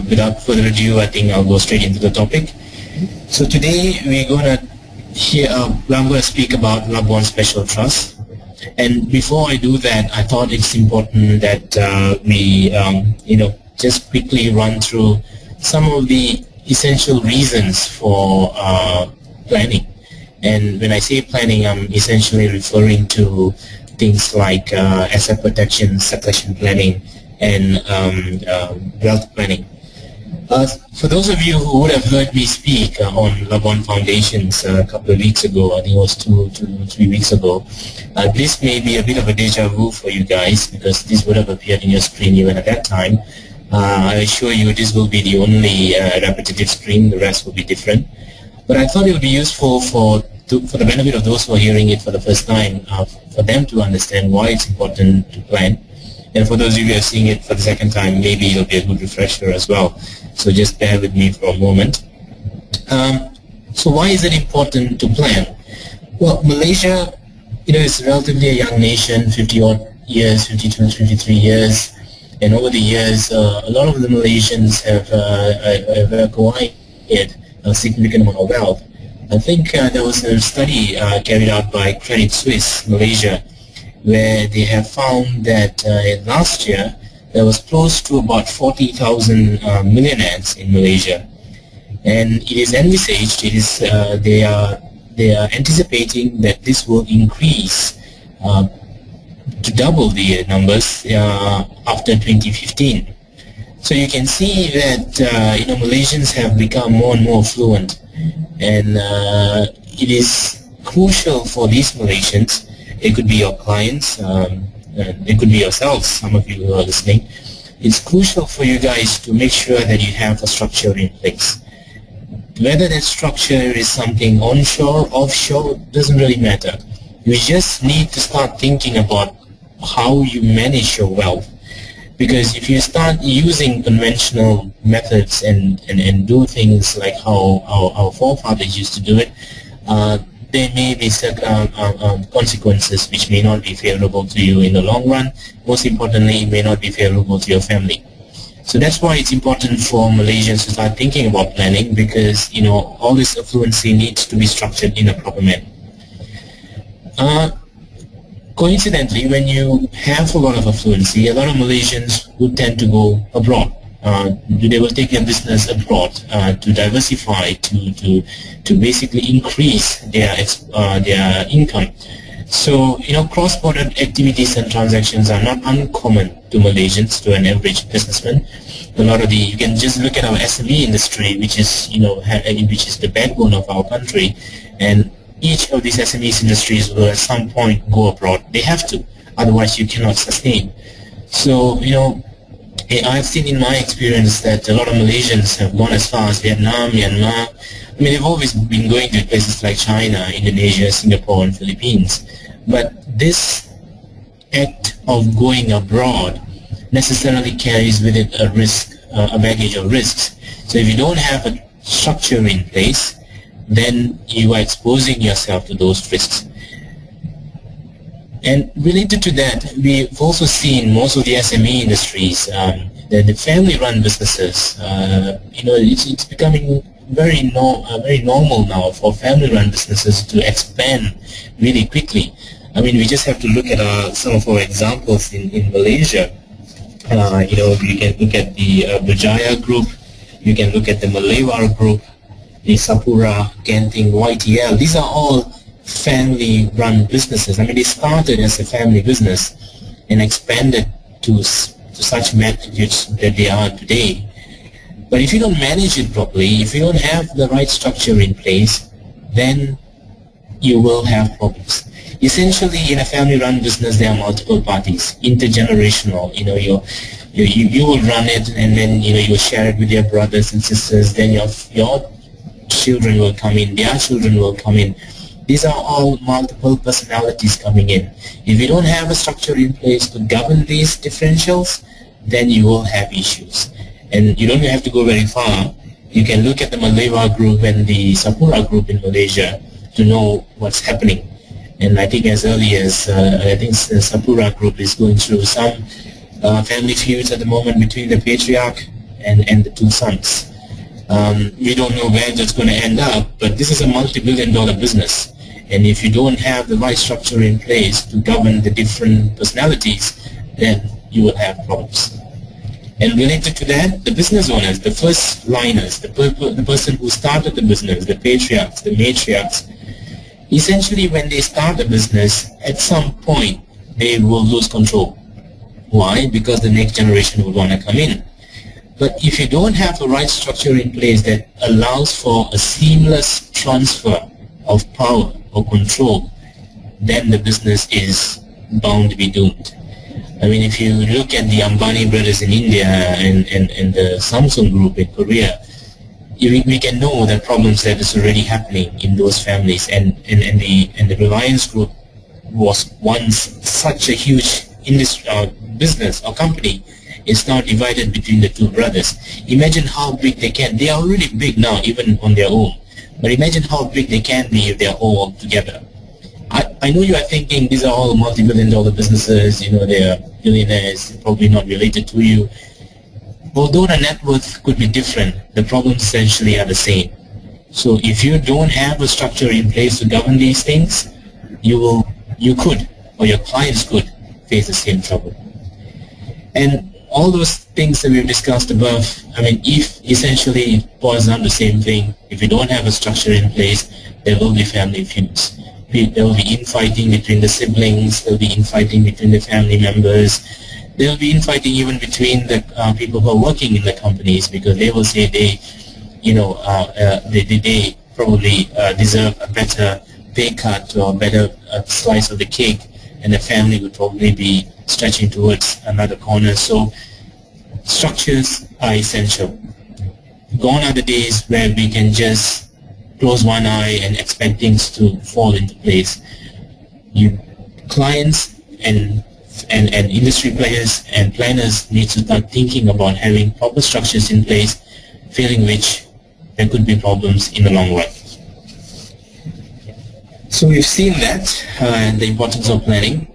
Without further ado, I think I'll go straight into the topic. So today we're going to speak about Labuan Special Trust. And before I do that, I thought it's important that we just quickly run through some of the essential reasons for planning. And when I say planning, I'm essentially referring to things like asset protection, succession planning, and wealth planning. For those of you who would have heard me speak on Labuan Foundations a couple of weeks ago, I think it was 3 weeks ago, this may be a bit of a deja vu for you guys because this would have appeared in your screen even at that time. I assure you this will be the only repetitive screen, the rest will be different. But I thought it would be useful for the benefit of those who are hearing it for the first time, for them to understand why it's important to plan. And for those of you who are seeing it for the second time, maybe it'll be a good refresher as well. So just bear with me for a moment. So why is it important to plan? Well, Malaysia, is relatively a young nation, 50-odd years, 52, 53 years. And over the years, a lot of the Malaysians have acquired a significant amount of wealth. I think there was a study carried out by Credit Suisse, Malaysia, where they have found that last year there was close to about 40,000 millionaires in Malaysia, and it is envisaged, they are anticipating that this will increase to double the numbers after 2015. So you can see that Malaysians have become more and more affluent, and it is crucial for these Malaysians. It could be your clients, it could be yourselves, some of you who are listening. It's crucial for you guys to make sure that you have a structure in place. Whether that structure is something onshore, offshore, doesn't really matter. You just need to start thinking about how you manage your wealth. Because if you start using conventional methods and do things like how our forefathers used to do it, there may be consequences which may not be favorable to you in the long run. Most importantly, it may not be favorable to your family. So that's why it's important for Malaysians to start thinking about planning, because all this affluency needs to be structured in a proper manner. Coincidentally, when you have a lot of affluency, a lot of Malaysians would tend to go abroad. They will take their business abroad to diversify, to basically increase their income. So cross-border activities and transactions are not uncommon to Malaysians, to an average businessman. You can just look at our SME industry, which is which is the backbone of our country, and each of these SME industries will at some point go abroad. They have to, otherwise you cannot sustain. So I've seen in my experience that a lot of Malaysians have gone as far as Vietnam, Myanmar. I mean, they've always been going to places like China, Indonesia, Singapore, and Philippines. But this act of going abroad necessarily carries with it a risk, a baggage of risks. So if you don't have a structure in place, then you are exposing yourself to those risks. And related to that, we've also seen most of the SME industries, the family-run businesses, it's becoming very normal now for family-run businesses to expand really quickly. I mean, we just have to look at some of our examples in Malaysia. You can look at the Berjaya Group, you can look at the Malewar Group, the Sapura, Genting, YTL. These are all family-run businesses. I mean, they started as a family business and expanded to such magnitudes that they are today. But if you don't manage it properly, if you don't have the right structure in place, then you will have problems. Essentially, in a family-run business, there are multiple parties, intergenerational. You will run it, and then you'll share it with your brothers and sisters. Then your children will come in, their children will come in. These are all multiple personalities coming in. If you don't have a structure in place to govern these differentials, then you will have issues. And you don't have to go very far. You can look at the Malewar Group and the Sapura Group in Malaysia to know what's happening. And I think as early as, the Sapura Group is going through some family feuds at the moment between the patriarch and the two sons. We don't know where that's going to end up, but this is a multi-billion-dollar business. And if you don't have the right structure in place to govern the different personalities, then you will have problems. And related to that, the business owners, the first liners, the person who started the business, the patriarchs, the matriarchs, essentially when they start a business, at some point they will lose control. Why? Because the next generation will want to come in. But if you don't have the right structure in place that allows for a seamless transfer of power or control, then the business is bound to be doomed. I mean, if you look at the Ambani brothers in India and the Samsung group in Korea, we can know the problems that is already happening in those families. And the Reliance group was once such a huge industry, business or company. It's now divided between the two brothers. Imagine how big they can. They are already big now, even on their own. But imagine how big they can be if they're all together. I know you are thinking these are all multi-billion-dollar businesses, you know, they are billionaires, probably not related to you. Although the net worth could be different, the problems essentially are the same. So if you don't have a structure in place to govern these things, you could, or your clients could, face the same trouble. And all those things that we've discussed above, I mean, if essentially it boils down to the same thing, if you don't have a structure in place, there will be family feuds. There will be infighting between the siblings, there will be infighting between the family members, there will be infighting even between the people who are working in the companies, because they will say they probably deserve a better pay cut or a better slice of the cake, and the family would probably be stretching towards another corner. So structures are essential. Gone are the days where we can just close one eye and expect things to fall into place. Clients and industry players and planners need to start thinking about having proper structures in place, failing which there could be problems in the long run. So we've seen that and the importance of planning.